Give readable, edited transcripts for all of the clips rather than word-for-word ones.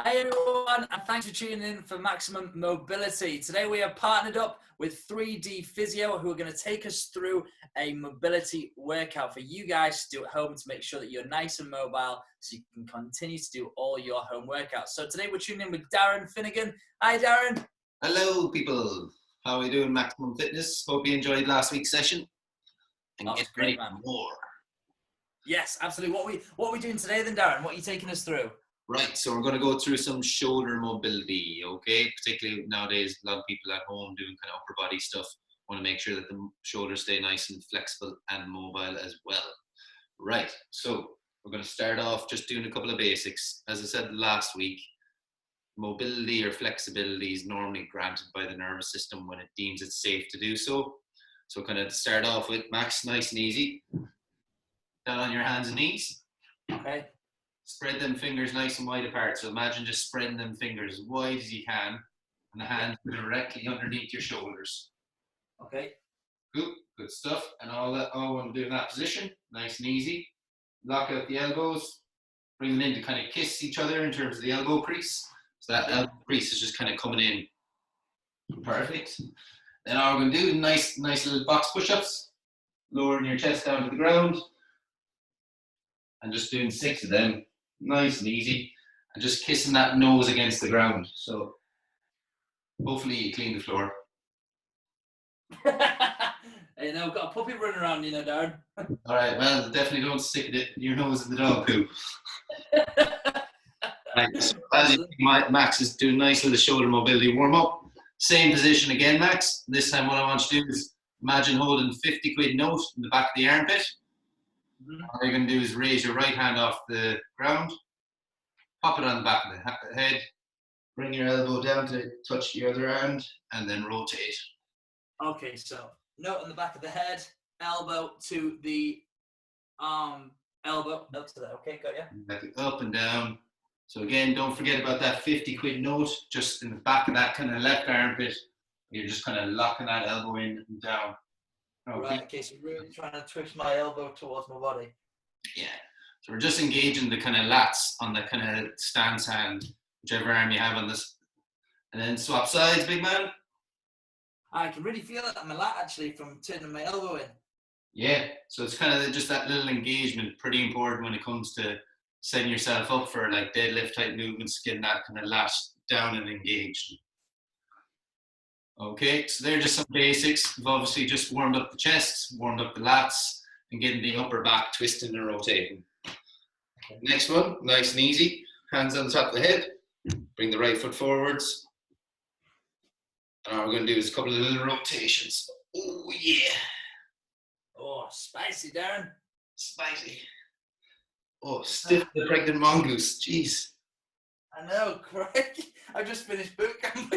Hi everyone, and thanks for tuning in for Maximum Mobility. Today we are partnered up with 3D Physio, who are going to take us through a mobility workout for you guys to do at home to make sure that you're nice and mobile so you can continue to do all your home workouts. So today we're tuning in with Darren Finnegan. Hi Darren. Hello people, how are we doing, Maximum Fitness? Hope you enjoyed last week's session and That get was ready great, man. for more. Yes, absolutely. What are we doing today then, Darren? What are you taking us through? Right, so we're going to go through some shoulder mobility, okay? Particularly nowadays, a lot of people at home doing kind of upper body stuff want to make sure that the shoulders stay nice and flexible and mobile as well. Right, so we're going to start off just doing a couple of basics. As I said last week, mobility or flexibility is normally granted by the nervous system when it deems it safe to do so. So kind of to start off with, Max, nice and easy. Down on your hands and knees. Okay. Spread them fingers nice and wide apart. So imagine just spreading them fingers as wide as you can, and the hands directly underneath your shoulders. Okay. Good stuff. And all I want to do in that position, nice and easy. Lock out the elbows, bring them in to kind of kiss each other in terms of the elbow crease. So that elbow crease is just kind of coming in. Perfect. Then all we're going to do, nice little box push-ups, lowering your chest down to the ground, and just doing 6 of them, nice and easy, and just kissing that nose against the ground. So hopefully you clean the floor. Hey, now we've got a puppy running around, Darren. All right, well, definitely don't stick your nose in the dog poo. Right, so as you see, Max is doing nice little shoulder mobility warm up. Same position again, Max. This time what I want you to do is imagine holding 50 quid note in the back of the armpit. All you're going to do is raise your right hand off the ground, pop it on the back of the head, bring your elbow down to touch the other hand, and then rotate. Okay, so note on the back of the head, elbow to the arm, elbow up to that. Okay, got you. Up and down. So again, don't forget about that 50 quid note just in the back of that kind of left armpit. You're just kind of locking that elbow in and down. Okay. Right, okay, so really trying to twist my elbow towards my body. Yeah. So we're just engaging the kind of lats on the kind of stance hand, whichever arm you have on this. And then swap sides, big man. I can really feel it on my lat actually from turning my elbow in. Yeah, so it's kind of just that little engagement, pretty important when it comes to setting yourself up for like deadlift type movements, getting that kind of lat down and engaged. Okay, so they're just some basics. We've obviously just warmed up the chest, warmed up the lats, and getting the upper back twisting and rotating. Okay. Next one, nice and easy. Hands on the top of the head. Bring the right foot forwards. And all we're going to do is a couple of little rotations. Oh, yeah. Oh, spicy, Darren. Spicy. Oh, stiff the pregnant mongoose. Jeez. I know, Craig. I just finished boot camp.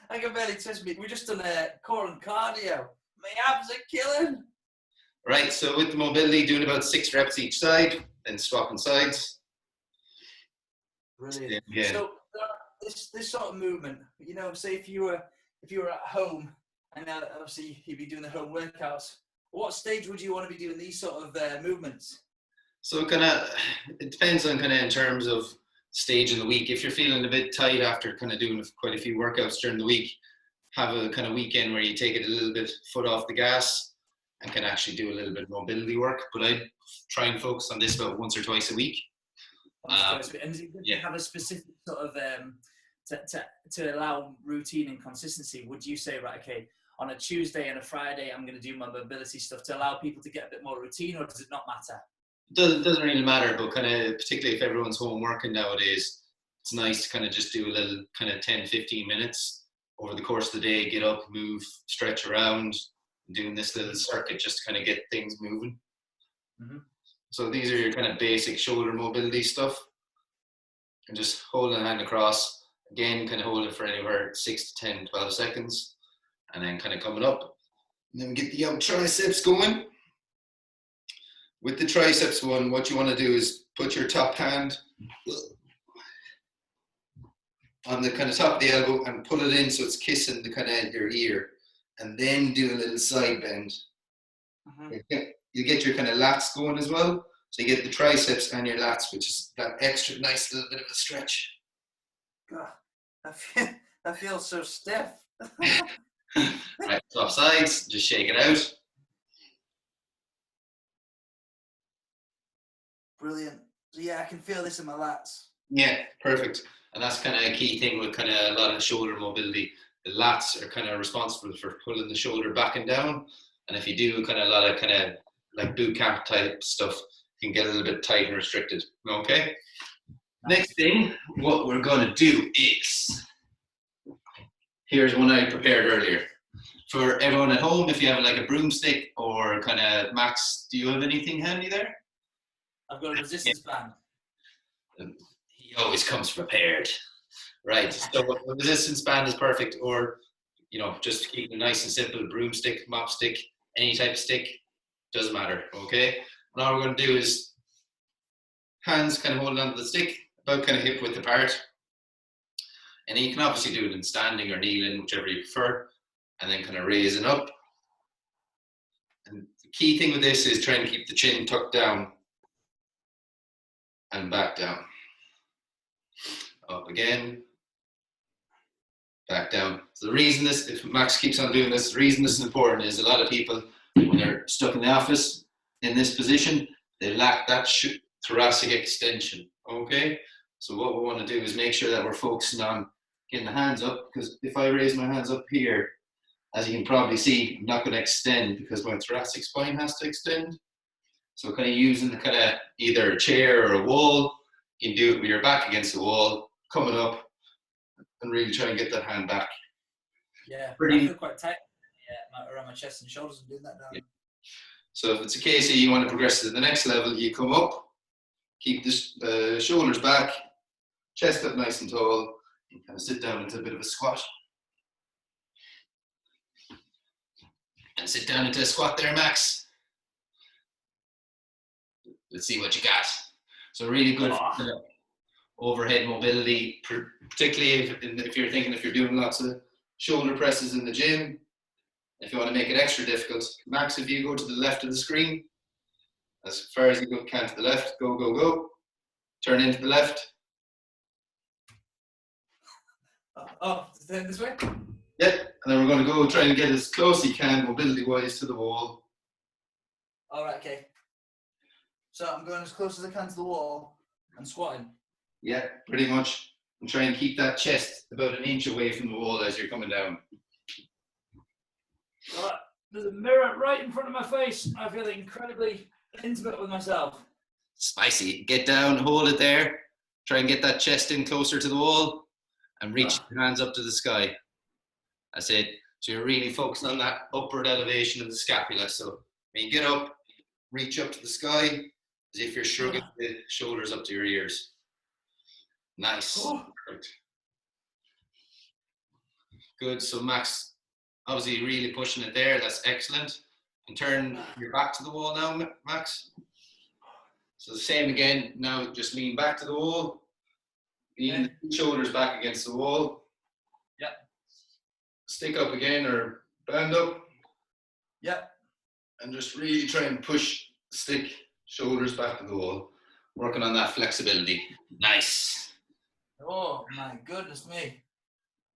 I can barely twist me. We just done a core and cardio. My abs are killing. Right, so with the mobility, doing about 6 reps each side, then swapping sides. Brilliant. Yeah. So this sort of movement, say if you were at home and obviously you'd be doing the home workouts, what stage would you want to be doing these sort of movements? So it depends on in terms of stage in the week. If you're feeling a bit tight after kind of doing quite a few workouts during the week, have a kind of weekend where you take it a little bit foot off the gas and can actually do a little bit of mobility work. But I try and focus on this about once or twice a week. And you have a specific sort of to allow routine and consistency, would you say, right, okay, on a Tuesday and a Friday, I'm going to do my mobility stuff to allow people to get a bit more routine, or does it not matter? It doesn't really matter, but particularly if everyone's home working nowadays, it's nice to just do a little 10-15 minutes over the course of the day, get up, move, stretch around, doing this little circuit just to get things moving. Mm-hmm. So these are your basic shoulder mobility stuff. And just hold the hand across, again, hold it for anywhere 6 to 10, 12 seconds, and then coming up. And then we get the triceps going. With the triceps one, what you want to do is put your top hand on the top of the elbow and pull it in so it's kissing the your ear, and then do a little side bend. Mm-hmm. You get your lats going as well, so you get the triceps and your lats, which is that extra nice little bit of a stretch. God, that feels so stiff. Right, swap sides, just shake it out. Brilliant. So yeah, I can feel this in my lats. Yeah, perfect. And that's kind of a key thing with kind of a lot of shoulder mobility. The lats are kind of responsible for pulling the shoulder back and down. And if you do kind of a lot of kind of like boot camp type stuff, you can get a little bit tight and restricted. Okay. Nice. Next thing, what we're going to do is, here's one I prepared earlier. For everyone at home, if you have like a broomstick or kind of, Max, do you have anything handy there? I've got a resistance band. He always comes prepared. Right, so a resistance band is perfect, or, you know, just keep it nice and simple, broomstick, mop stick, any type of stick, doesn't matter, okay? And all we're going to do is hands kind of holding onto the stick, about kind of hip width apart. And then you can obviously do it in standing or kneeling, whichever you prefer, and then kind of raising up. And the key thing with this is trying to keep the chin tucked down and back down. Up again, back down. So the reason this, if Max keeps on doing this, the reason this is important is a lot of people, when they're stuck in the office in this position, they lack that thoracic extension, okay? So what we want to do is make sure that we're focusing on getting the hands up, because if I raise my hands up here, as you can probably see, I'm not going to extend because my thoracic spine has to extend. So kind of using the kind of either a chair or a wall, you can do it with your back against the wall, coming up, and really try and get that hand back. Yeah, Pretty, I feel quite tight around my chest and shoulders and doing that down. Yeah. So if it's a case that you want to progress to the next level, you come up, keep the shoulders back, chest up nice and tall, and kind of sit down into a bit of a squat. And sit down into a squat there, Max. Let's see what you got. So really good for overhead mobility, particularly if you're thinking if you're doing lots of shoulder presses in the gym. If you want to make it extra difficult, Max, if you go to the left of the screen, as far as you can to the left, go, go, go. Turn into the left. Oh, this way? Yep, and then we're going to go try and get as close as you can, mobility-wise, to the wall. All right, okay. So I'm going as close as I can to the wall and squatting. Yeah, pretty much. And try and keep that chest about an inch away from the wall as you're coming down. All right, there's a mirror right in front of my face. I feel incredibly intimate with myself. Spicy. Get down, hold it there. Try and get that chest in closer to the wall and reach your hands up to the sky. That's it. So you're really focusing on that upward elevation of the scapula. So when you get up, reach up to the sky as if you're shrugging the shoulders up to your ears. Nice. Perfect. Good. So Max, obviously really pushing it there. That's excellent. And turn your back to the wall now, Max. So the same again. Now just lean back to the wall. Lean the shoulders back against the wall. Yep. Stick up again or band up. Yep. And just really try and push the stick, shoulders back to the wall. Working on that flexibility. Nice. Oh my goodness me.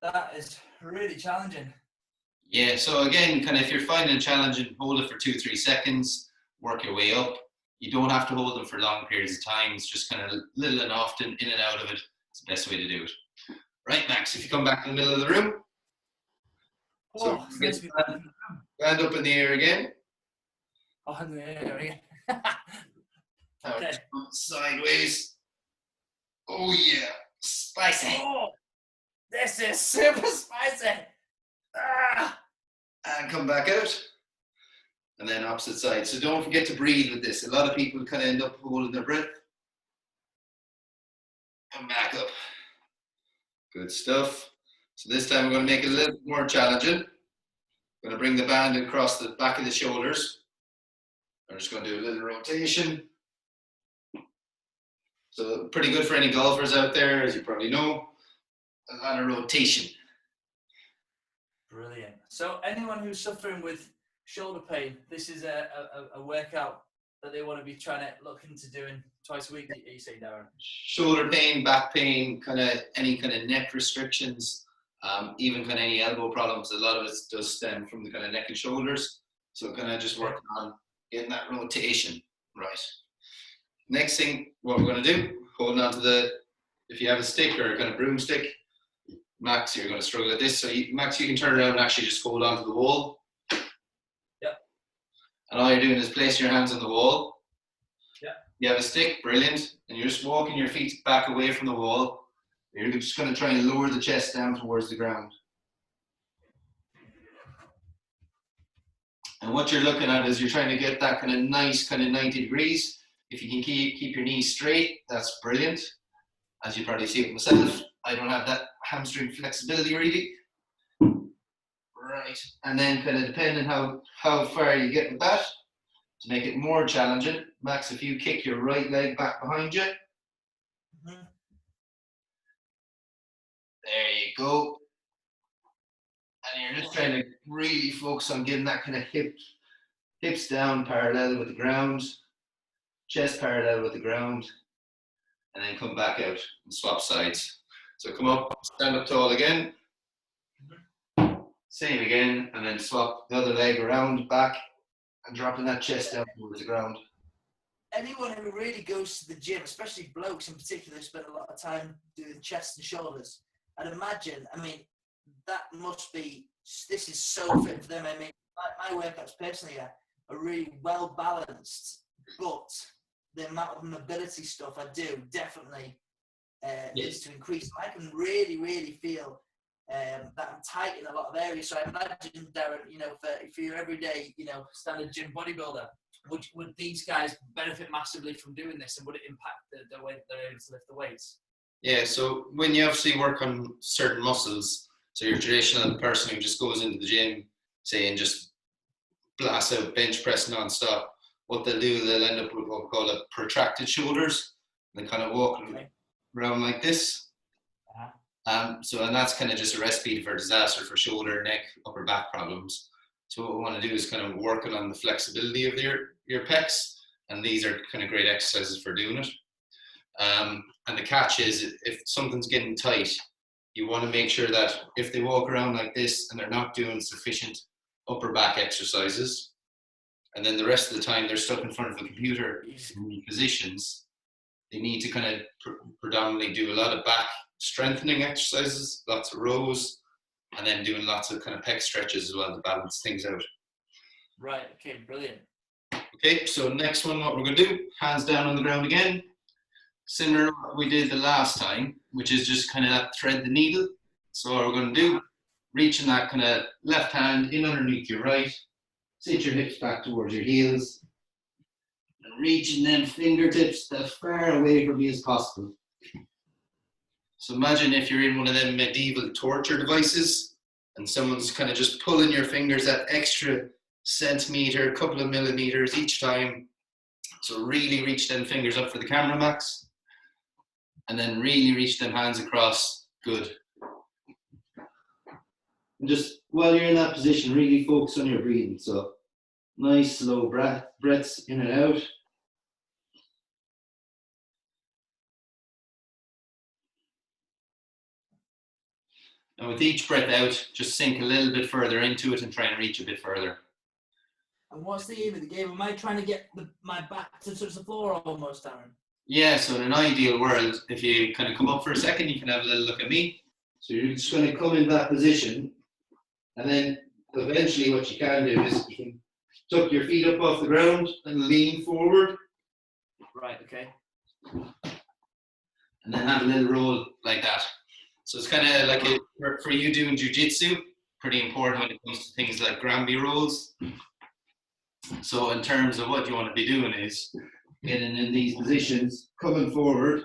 That is really challenging. Yeah, so again, kind of if you're finding it challenging, hold it for 2-3 seconds, work your way up. You don't have to hold them for long periods of time. It's just kind of little and often, in and out of it. It's the best way to do it. Right, Max, if you come back in the middle of the room. So get stand up in the air again. Oh, in the air again. Okay. Sideways. Oh yeah, spicy. Oh, this is super spicy. Ah. And come back out. And then opposite side. So don't forget to breathe with this. A lot of people kind of end up holding their breath. And back up. Good stuff. So this time we're going to make it a little bit more challenging. I'm going to bring the band across the back of the shoulders. I'm just going to do a little rotation. So pretty good for any golfers out there, as you probably know. A lot of rotation. Brilliant. So anyone who's suffering with shoulder pain, this is a workout that they want to be trying to look into doing twice a week, you say, Darren? Shoulder pain, back pain, kind of any kind of neck restrictions, even kind of any elbow problems. A lot of it does stem from the kind of neck and shoulders. So kind of just working on getting that rotation right. Next thing, what we're going to do, holding on to if you have a stick or a kind of broomstick, Max, you're going to struggle at this. So Max, you can turn around and actually just hold on to the wall. Yep. And all you're doing is placing your hands on the wall. Yeah. You have a stick, brilliant. And you're just walking your feet back away from the wall. You're just going to try and lower the chest down towards the ground. And what you're looking at is you're trying to get that kind of nice kind of 90 degrees. If you can keep your knees straight, that's brilliant. As you probably see with myself, I don't have that hamstring flexibility really. Right. And then kind of depending how far you get with that, to make it more challenging, Max, if you kick your right leg back behind you. There you go. And you're just trying to really focus on getting that kind of hips down parallel with the ground, chest parallel with the ground, and then come back out and swap sides. So come up, stand up tall again. Same again, and then swap the other leg around, back, and dropping that chest down towards the ground. Anyone who really goes to the gym, especially blokes in particular, spend a lot of time doing chest and shoulders. I'd imagine, I mean, that must be, this is so fit for them. I mean, my workouts personally are really well balanced, but the amount of mobility stuff I do definitely needs to increase. I can really, really feel that I'm tight in a lot of areas. So I imagine, Darren, you know, for your everyday, you know, standard gym bodybuilder, would these guys benefit massively from doing this, and would it impact the way that they're able to lift the weights? Yeah, so when you obviously work on certain muscles, so your traditional person who just goes into the gym, say, and just blasts out bench press non-stop, what they'll do, they'll end up with what we call a protracted shoulders. They kind of walk around like this. And that's kind of just a recipe for disaster for shoulder, neck, upper back problems. So what we want to do is kind of working on the flexibility of your pecs, and these are kind of great exercises for doing it. And the catch is, if something's getting tight, you want to make sure that if they walk around like this and they're not doing sufficient upper back exercises, and then the rest of the time they're stuck in front of a computer in positions, they need to kind of predominantly do a lot of back strengthening exercises, lots of rows, and then doing lots of kind of pec stretches as well to balance things out. Right, okay, brilliant. Okay, so next one, what we're going to do, hands down on the ground again. Similar to what we did the last time, which is just kind of that thread the needle. So what we're going to do, reaching that kind of left hand in underneath your right, sit your hips back towards your heels, and reaching them fingertips as far away from you as possible. So imagine if you're in one of them medieval torture devices and someone's kind of just pulling your fingers that extra centimeter, couple of millimeters each time. So really reach them fingers up for the camera, Max. And then really reach them hands across. Good. And just while you're in that position, really focus on your breathing. So nice slow breaths in and out. And with each breath out, just sink a little bit further into it and try and reach a bit further. And what's the aim of the game? Am I trying to get my back to touch the floor almost, Darren? Yeah, so in an ideal world, if you kind of come up for a second, you can have a little look at me. So you're just going to come in that position, and then eventually what you can do is you can tuck your feet up off the ground and lean forward. Right, okay. And then have a little roll like that. So it's kind of like for you doing jiu-jitsu, pretty important when it comes to things like Granby rolls. So in terms of what you want to be doing is getting in these positions, coming forward.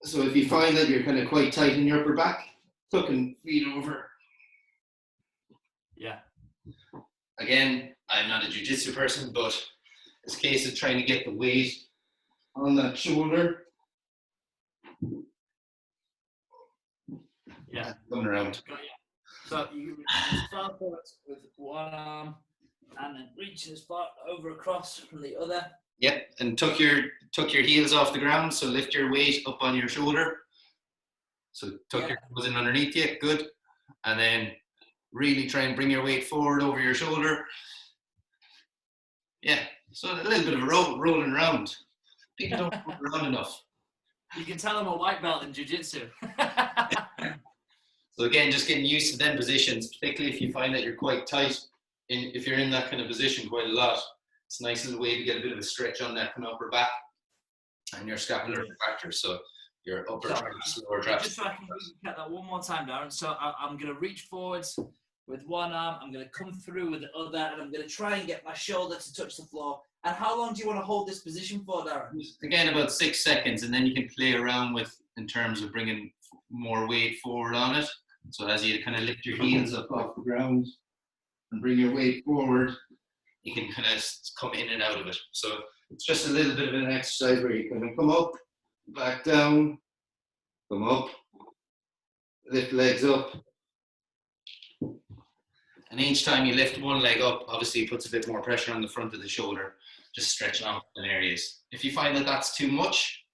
So if you find that you're kind of quite tight in your upper back, tucking feet over. Yeah. Again, I'm not a jiu-jitsu person, but it's a case of trying to get the weight on that shoulder. Yeah. Coming around. So you start with one arm And then reaching as far over across from the other. Yep, and tuck your heels off the ground, so lift your weight up on your shoulder. So tuck your toes in underneath you, good. And then really try and bring your weight forward over your shoulder. Yeah, so a little bit of a rolling around. People don't roll around enough. You can tell I'm a white belt in jiu-jitsu. So again, just getting used to them positions, particularly if you find that you're quite tight. If you're in that kind of position quite a lot, it's a nice little way to get a bit of a stretch on that kind of upper back and your scapular retractor. So your upper traps, lower traps. Just so I can recap that one more time, Darren. So I'm going to reach forwards with one arm. I'm going to come through with the other, and I'm going to try and get my shoulder to touch the floor. And how long do you want to hold this position for, Darren? Again, about 6 seconds, and then you can play around with in terms of bringing more weight forward on it. So as you kind of lift your heels up off the ground and bring your weight forward, you can kind of come in and out of it. So it's just a little bit of an exercise where you can come up, back down, come up, lift legs up. And each time you lift one leg up, obviously it puts a bit more pressure on the front of the shoulder, just stretching out in areas. If you find that that's too much,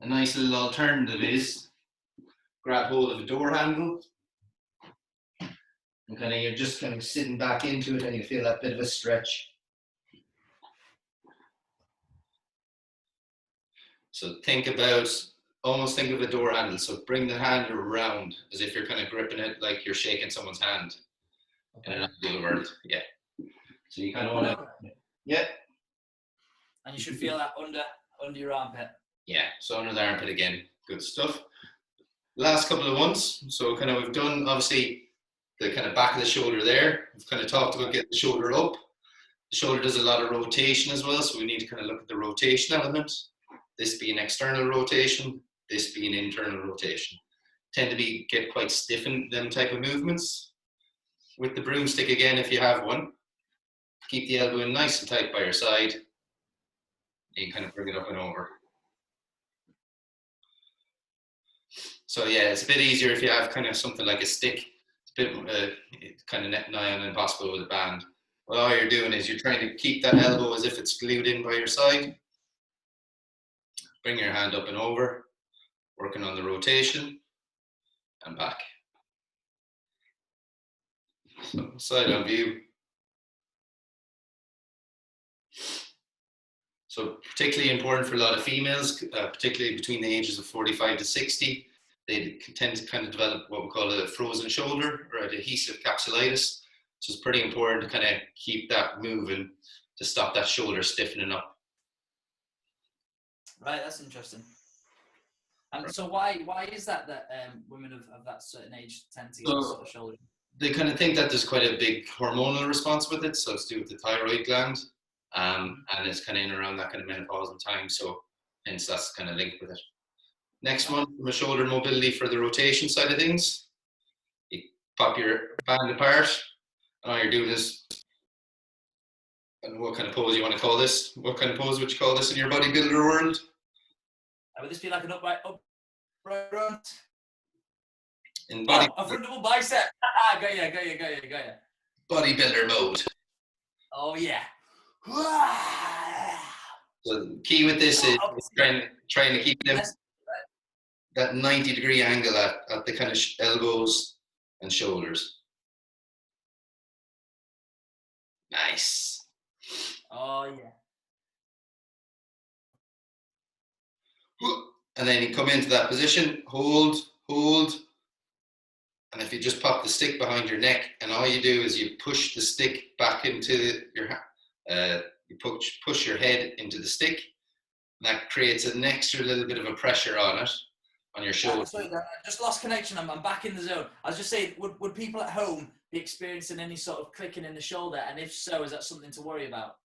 a nice little alternative is grab hold of a door handle and you're just kind of sitting back into it and you feel that bit of a stretch. So almost think of a door handle. So bring the hand around as if you're kind of gripping it like you're shaking someone's hand. In an ideal world, yeah. So you kind of want to, yeah. And you should feel that under your armpit. Yeah, so under the armpit again, good stuff. Last couple of ones. So kind of we've done obviously the kind of back of the shoulder there. We've kind of talked about getting the shoulder up. The shoulder does a lot of rotation as well, so we need to kind of look at the rotation element. This being external rotation, this being internal rotation. Tend to get quite stiff in them type of movements. With the broomstick again, if you have one, keep the elbow in nice and tight by your side. You can kind of bring it up and over. So yeah, it's a bit easier if you have kind of something like a stick. It's a bit kind of nigh on impossible with a band. Well, all you're doing is you're trying to keep that elbow as if it's glued in by your side. Bring your hand up and over, working on the rotation and back. So side on view. So particularly important for a lot of females, particularly between the ages of 45 to 60, they tend to kind of develop what we call a frozen shoulder or adhesive capsulitis. So it's pretty important to kind of keep that moving to stop that shoulder stiffening up. Right, that's interesting. And so why is that women of that certain age tend to get this sort of shoulder? They kind of think that there's quite a big hormonal response with it. So it's to do with the thyroid gland. And it's kind of in around that kind of menopausal time. So hence that's kind of linked with it. Next one, from a shoulder mobility for the rotation side of things. You pop your band apart. And all you're doing is, and what kind of pose you want to call this? What kind of pose would you call this in your bodybuilder world? Would this be like an upright front? In a front double bicep. Got ya. Bodybuilder mode. Oh yeah. So the key with this is trying to keep them that 90-degree angle at the kind of elbows and shoulders. Nice. Oh yeah. And then you come into that position, hold, and if you just pop the stick behind your neck, and all you do is you push the stick back into your you push your head into the stick, and that creates an extra little bit of a pressure on it, on your shoulder. Sorry, I just lost connection. I'm back in the zone. I was just saying, would people at home be experiencing any sort of clicking in the shoulder? And if so, is that something to worry about?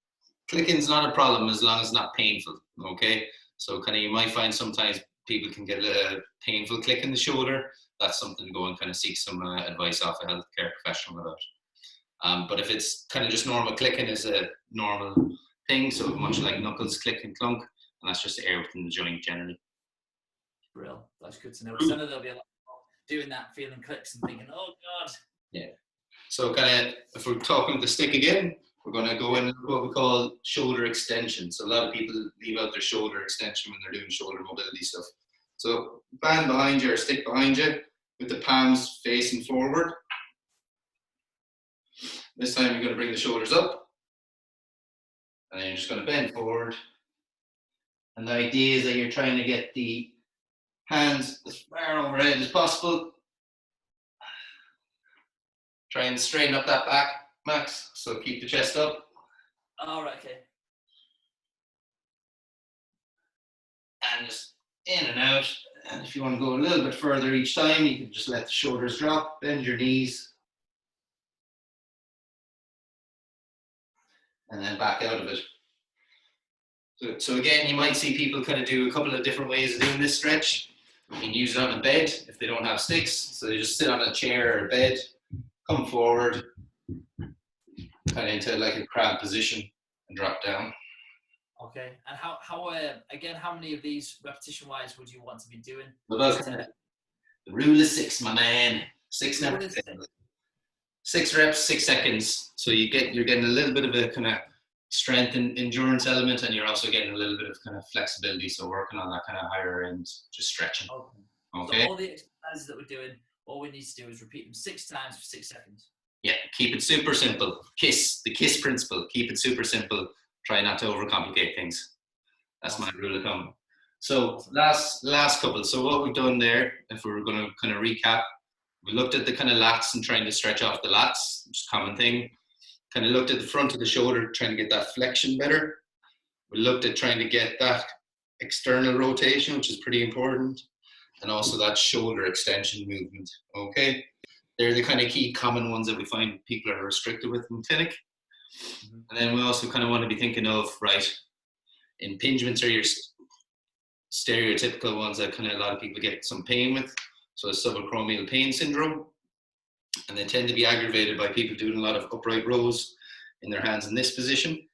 Clicking's not a problem as long as it's not painful, okay? So kind of you might find sometimes people can get a painful click in the shoulder. That's something to go and kind of seek some advice off a healthcare professional about. But if it's kind of just normal clicking is a normal thing, so much like knuckles click and clunk, and that's just air within the joint generally. Brilliant. That's good to know. Because I know there'll be a lot of people doing that, feeling clicks and thinking, oh God. Yeah. So kind of, if we're talking with the stick again, We're going to go in what we call shoulder extension. So a lot of people leave out their shoulder extension when they're doing shoulder mobility stuff. So band behind you or stick behind you with the palms facing forward. This time you're going to bring the shoulders up. And then you're just going to bend forward. And the idea is that you're trying to get the hands as far overhead as possible. Try and straighten up that back, Max. So keep the chest up. All right, okay. And just in and out. And if you want to go a little bit further each time, you can just let the shoulders drop, bend your knees. And then back out of it. So again, you might see people kind of do a couple of different ways of doing this stretch. You can use it on a bed if they don't have sticks. So they just sit on a chair or a bed, come forward, kind of into like a crab position and drop down. Okay. And how again, how many of these repetition-wise would you want to be doing? About the rule of 6, my man. 6 reps. 6 reps, 6 seconds. So you're getting a little bit of a kind of strength and endurance element, and you're also getting a little bit of kind of flexibility. So working on that kind of higher end, just stretching. Okay. So all the exercises that we're doing, all we need to do is repeat them 6 times for 6 seconds. Yeah, keep it super simple. The KISS principle. Keep it super simple. Try not to overcomplicate things. That's my rule of thumb. So last couple. So what we've done there, if we were going to kind of recap, we looked at the kind of lats and trying to stretch off the lats, which is a common thing. Kind of looked at the front of the shoulder, trying to get that flexion better. We looked at trying to get that external rotation, which is pretty important, and also that shoulder extension movement. Okay, they're the kind of key common ones that we find people are restricted with in clinic. And then we also kind of want to be thinking of, right, impingements are your stereotypical ones that kind of a lot of people get some pain with. So subacromial pain syndrome. And they tend to be aggravated by people doing a lot of upright rows in their hands in this position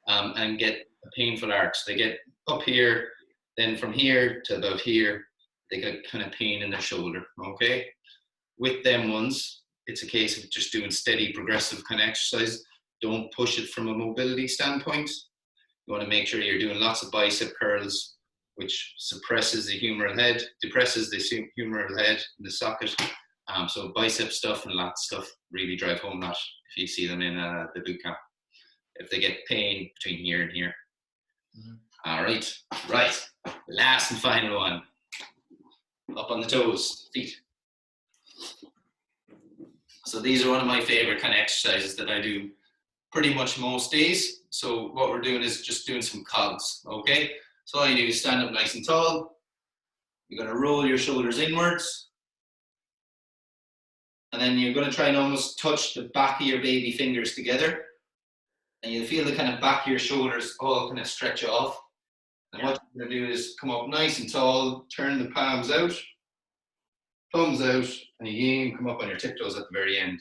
and get a painful arch. They get up here, then from here to about here, they get kind of pain in their shoulder, okay? With them ones, it's a case of just doing steady progressive kind of exercise. Don't push it from a mobility standpoint. You want to make sure you're doing lots of bicep curls, which suppresses the humeral head, depresses the humeral head in the socket. So bicep stuff and lat stuff really drive home that if you see them in the boot camp. If they get pain between here and here. All right. Last and final one. Up on the toes, feet. So these are one of my favorite kind of exercises that I do pretty much most days. So what we're doing is just doing some cogs, okay? So all you do is stand up nice and tall. You're gonna roll your shoulders inwards. And then you're gonna try and almost touch the back of your baby fingers together. And you'll feel the kind of back of your shoulders all kind of stretch off. And what you're gonna do is come up nice and tall, turn the palms out, thumbs out, and you can come up on your tiptoes at the very end.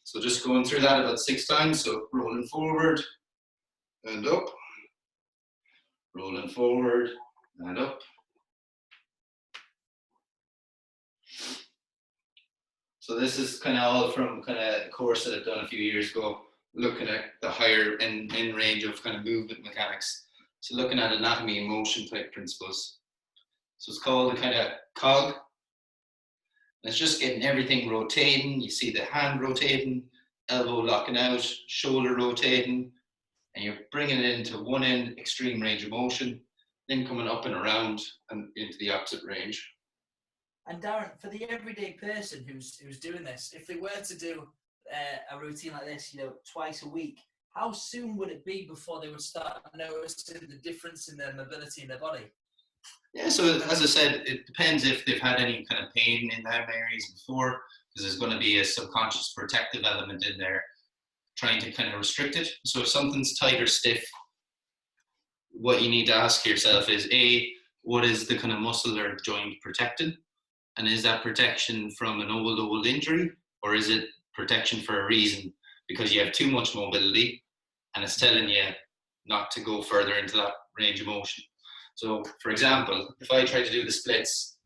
So just going through that about 6 times. So rolling forward and up, rolling forward and up. So this is kind of all from kind of a course that I've done a few years ago, looking at the higher end range of kind of movement mechanics. So looking at anatomy and motion type principles. So it's called the kind of cog. And it's just getting everything rotating. You see the hand rotating, elbow locking out, shoulder rotating, and you're bringing it into one end extreme range of motion, then coming up and around and into the opposite range. And Darren, for the everyday person who's doing this, if they were to do a routine like this, twice a week, how soon would it be before they would start noticing the difference in their mobility in their body? Yeah, so as I said, it depends if they've had any kind of pain in them areas before, because there's going to be a subconscious protective element in there trying to kind of restrict it. So if something's tight or stiff, what you need to ask yourself is, A, what is the kind of muscle or joint protected? And is that protection from an old injury, or is it protection for a reason? Because you have too much mobility and it's telling you not to go further into that range of motion. So, for example, if I try to do the splits,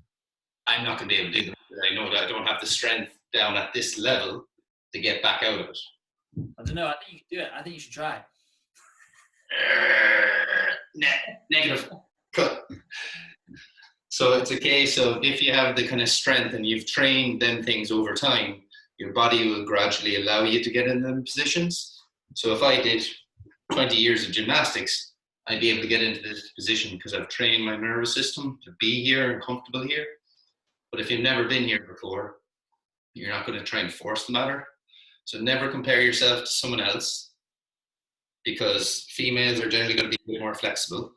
I'm not going to be able to do them. I know that I don't have the strength down at this level to get back out of it. I don't know. I think you can do it. I think you should try. Negative. Cut. So it's a case of if you have the kind of strength and you've trained them things over time, your body will gradually allow you to get in them positions. So if I did 20 years of gymnastics, I'd be able to get into this position because I've trained my nervous system to be here and comfortable here. But if you've never been here before, you're not going to try and force the matter. So never compare yourself to someone else, because females are generally going to be a bit more flexible.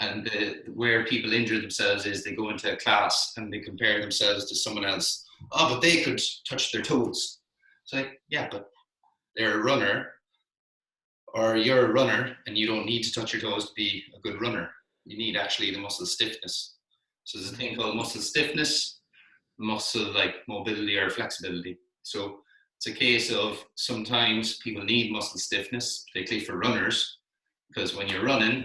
And where people injure themselves is they go into a class and they compare themselves to someone else. Oh, but they could touch their toes. It's like, yeah, but they're a runner, or you're a runner and you don't need to touch your toes to be a good runner. You need actually the muscle stiffness. So there's a thing called muscle stiffness, muscle like mobility or flexibility. So it's a case of sometimes people need muscle stiffness, particularly for runners, because when you're running,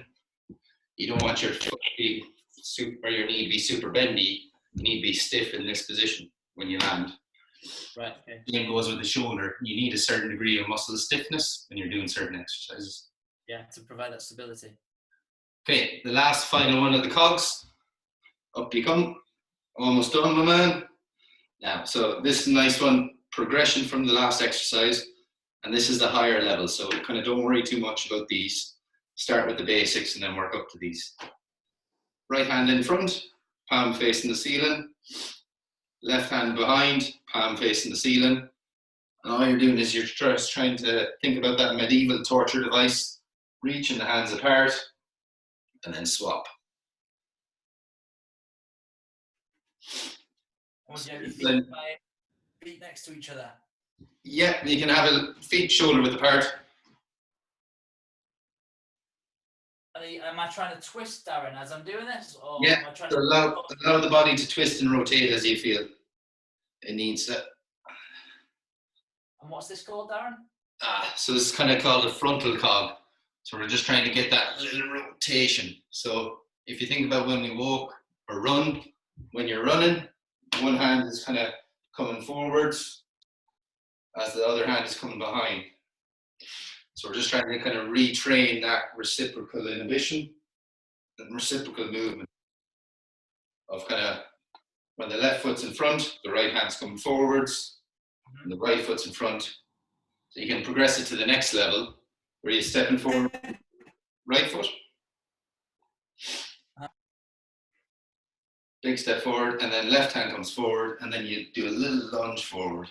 you don't want your foot to be super, or your knee to be super bendy. You need to be stiff in this position when you land. Right. Okay. Same goes with the shoulder. You need a certain degree of muscle stiffness when you're doing certain exercises. Yeah, to provide that stability. Okay, the last final one of the cogs. Up you come. Almost done, my man. Now, so this is a nice one. Progression from the last exercise. And this is the higher level. So kind of don't worry too much about these. Start with the basics and then work up to these. Right hand in front, palm facing the ceiling. Left hand behind, palm facing the ceiling. And all you're doing is you're just trying to think about that medieval torture device, reaching the hands apart, and then swap. Would you have your feet next to each other? Yeah, you can have a feet shoulder width apart. Am I trying to twist, Darren, as I'm doing this? Or Yeah, am I trying so allow the body to twist and rotate as you feel it needs to. And what's this called, Darren? So this is kind of called a frontal cog. So we're just trying to get that little rotation. So if you think about when we walk or run, when you're running, one hand is kind of coming forwards as the other hand is coming behind. So we're just trying to kind of retrain that reciprocal inhibition and reciprocal movement of kind of when the left foot's in front, the right hand's coming forwards, and the right foot's in front. So you can progress it to the next level where you're stepping forward, right foot, big step forward, and then left hand comes forward, and then you do a little lunge forward.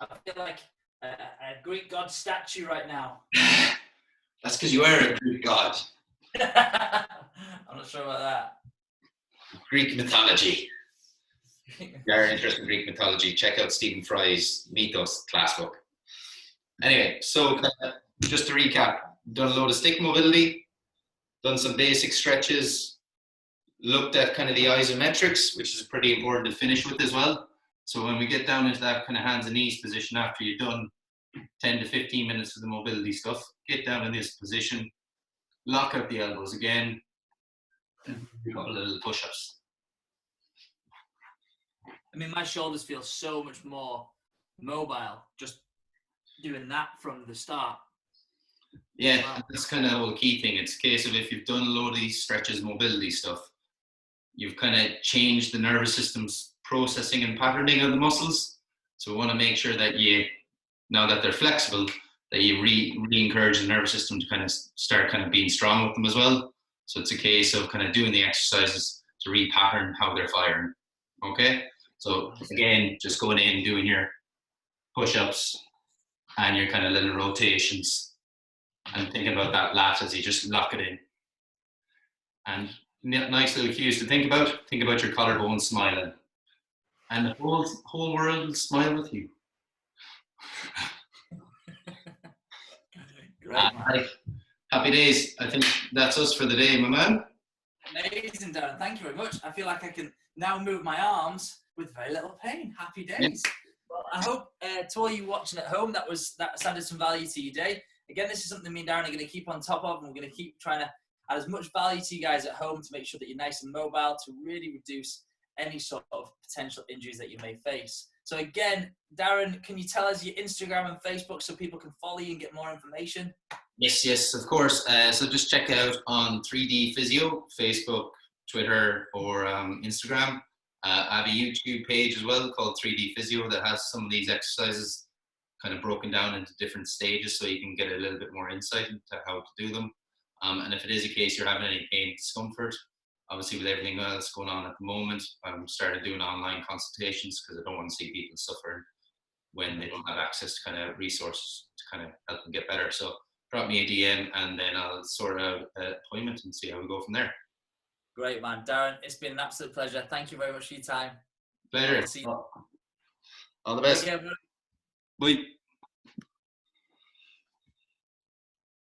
I feel like a Greek god statue right now. That's because you are a Greek god. I'm not sure about that. Greek mythology. If you're interested in Greek mythology, check out Stephen Fry's Mythos class book. Anyway, so just to recap, done a load of stick mobility, done some basic stretches, looked at kind of the isometrics, which is pretty important to finish with as well. So when we get down into that kind of hands and knees position after you've done 10 to 15 minutes of the mobility stuff, get down in this position, lock out the elbows again, and do a couple of little push-ups. I mean, my shoulders feel so much more mobile just doing that from the start. Yeah, that's kind of the whole key thing. It's a case of if you've done a load of these stretches, mobility stuff, you've kind of changed the nervous system's processing and patterning of the muscles. So we want to make sure that you, now that they're flexible, that you re-encourage the nervous system to kind of start kind of being strong with them as well. So it's a case of kind of doing the exercises to re-pattern how they're firing. Okay? So again, just going in, doing your push-ups and your kind of little rotations and thinking about that lat as you just lock it in. And nice little cues to think about. Think about your collarbone smiling. And the whole world will smile with you. Great. Happy days. I think that's us for the day, my man. Amazing, Darren. Thank you very much. I feel like I can now move my arms with very little pain. Happy days. Yeah. Well, I hope to all you watching at home that added some value to your day. Again, this is something me and Darren are going to keep on top of, and we're going to keep trying to add as much value to you guys at home to make sure that you're nice and mobile to really reduce any sort of potential injuries that you may face. So again, Darren, can you tell us your Instagram and Facebook so people can follow you and get more information? Yes, of course. So just check out on 3D Physio, Facebook, Twitter, or Instagram. I have a YouTube page as well called 3D Physio that has some of these exercises kind of broken down into different stages so you can get a little bit more insight into how to do them. And if it is a case you're having any pain, discomfort, obviously with everything else going on at the moment, I've started doing online consultations because I don't want to see people suffer when they don't have access to kind of resources to kind of help them get better. So drop me a DM and then I'll sort out an appointment and see how we go from there. Great, man. Darren, it's been an absolute pleasure. Thank you very much for your time. Pleasure. We'll see you. All the best. Take care, bro. Bye.